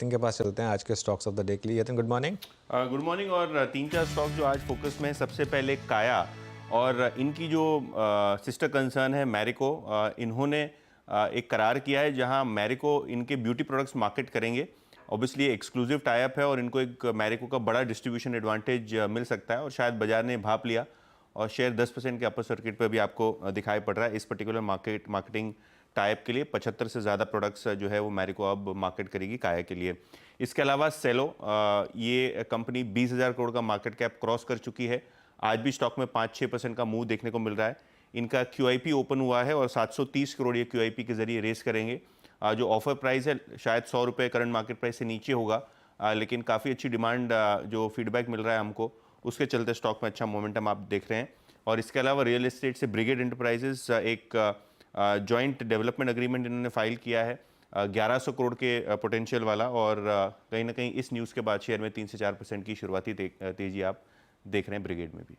यतिन के पास चलते हैं आज के स्टॉक्स ऑफ द डे के लिए। Yatin, good morning. Good morning. और तीन चार स्टॉक जो आज फोकस में है, सबसे पहले काया और इनकी जो सिस्टर कंसर्न है मैरिको, इन्होंने एक करार किया है जहां मैरिको इनके ब्यूटी प्रोडक्ट्स मार्केट करेंगे। ऑब्वियसली एक्सक्लूसिव टाई अप है और इनको एक मैरिको का बड़ा डिस्ट्रीब्यूशन एडवांटेज मिल सकता है और शायद बाजार ने भाप लिया और शेयर 10% के अपर सर्किट पर भी आपको दिखाई पड़ रहा है। इस पर्टिकुलर मार्केटिंग टाइप के लिए 75 से ज़्यादा प्रोडक्ट्स जो है वो मैरिको अब मार्केट करेगी काया के लिए। इसके अलावा सेलो, ये कंपनी 20,000 करोड़ का मार्केट कैप क्रॉस कर चुकी है। आज भी स्टॉक में 5-6% का मूव देखने को मिल रहा है। इनका QIP ओपन हुआ है और 730 करोड़ ये QIP के जरिए रेस करेंगे। जो ऑफर प्राइस है शायद 100 रुपये करंट मार्केट प्राइस से नीचे होगा, लेकिन काफ़ी अच्छी डिमांड जो फीडबैक मिल रहा है हमको, उसके चलते स्टॉक में अच्छा मोमेंटम आप देख रहे हैं। और इसके अलावा रियल एस्टेट से ब्रिगेड एंटरप्राइजेस एक जॉइंट डेवलपमेंट एग्रीमेंट इन्होंने फाइल किया है 1100 करोड़ के पोटेंशियल वाला, और कहीं ना कहीं इस न्यूज़ के बाद शेयर में 3 से 4% की शुरुआती तेजी आप देख रहे हैं ब्रिगेड में भी।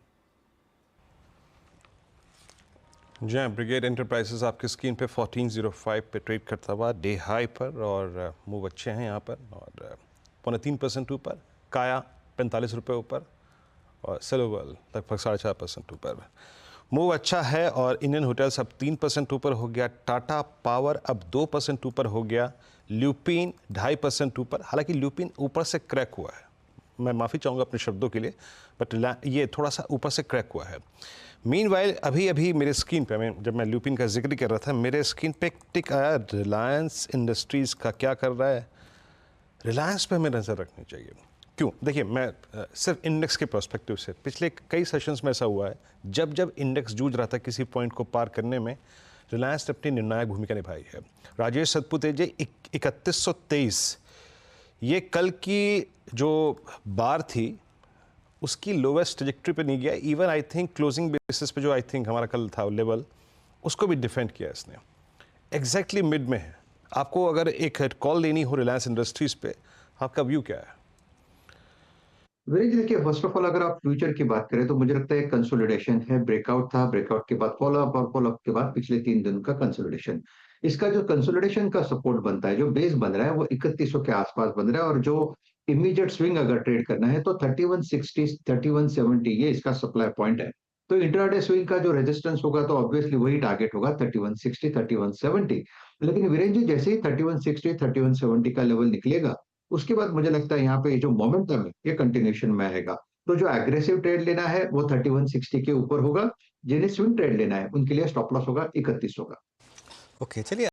जी हाँ, ब्रिगेड एंटरप्राइजेस आपकी स्क्रीन पे 1405 पे ट्रेड करता हुआ डे हाई पर, और मूव अच्छे हैं यहाँ पर, और 3.25% ऊपर। काया 45 रुपये ऊपर, और सेलोवल लगभग 4.5% ऊपर। मूव अच्छा है। और इंडियन होटल्स अब 3% ऊपर हो गया। टाटा पावर अब 2% ऊपर हो गया। ल्यूपिन 2.5% ऊपर। हालांकि ल्यूपिन ऊपर से क्रैक हुआ है, मैं माफ़ी चाहूँगा अपने शब्दों के लिए, बट ये थोड़ा सा ऊपर से क्रैक हुआ है। मीनवाइल अभी मेरे स्क्रीन पे, जब मैं ल्यूपिन का जिक्र कर रहा था, मेरे स्क्रीन पे एक टिक आया रिलायंस इंडस्ट्रीज़ का। क्या कर रहा है? रिलायंस पे हमें नज़र रखनी चाहिए। क्यों? देखिए, मैं सिर्फ इंडेक्स के पर्सपेक्टिव से, पिछले कई सेशंस में ऐसा हुआ है, जब इंडेक्स जूझ रहा था किसी पॉइंट को पार करने में, रिलायंस ने अपनी निर्णायक भूमिका निभाई है। राजेश सतपुते जी 3123, ये कल की जो बार थी उसकी लोवेस्ट ट्रजेक्टरी पे नहीं गया। Even I think closing basis पे जो आई थिंक हमारा कल था लेवल, उसको भी डिफेंड किया इसने। एग्जैक्टली मिड में है। आपको अगर एक कॉल लेनी हो रिलायंस इंडस्ट्रीज पे, आपका व्यू क्या है? वीरेंद्र, देखिए, फर्स्ट ऑफ ऑल अगर आप फ्यूचर की बात करें तो मुझे लगता है कंसोलिडेशन है। ब्रेकआउट था, ब्रेकआउट के बाद फॉलोअप, और फॉलोअप के बाद पिछले 3 दिन का कंसोलिडेशन। इसका जो कंसोलिडेशन का सपोर्ट बनता है, जो बेस बन रहा है, वो 3100 के आसपास बन रहा है। और जो इमीडिएट स्विंग अगर ट्रेड करना है तो 3160, 3170 ये इसका सप्लाई पॉइंट है। तो इंट्राडे स्विंग का जो रेजिस्टेंस होगा तो ऑब्वियसली वही टारगेट होगा, 3160, 3170। लेकिन वीरेंद्र जी, जैसे ही 3160, 3170 का लेवल निकलेगा, उसके बाद मुझे लगता है यहाँ पे जो मोमेंटम है ये कंटिन्यूशन में आएगा। तो जो एग्रेसिव ट्रेड लेना है वो 3160 के ऊपर होगा। जिन्हें स्विंग ट्रेड लेना है उनके लिए स्टॉप लॉस होगा 3100 का। ओके, चलिए।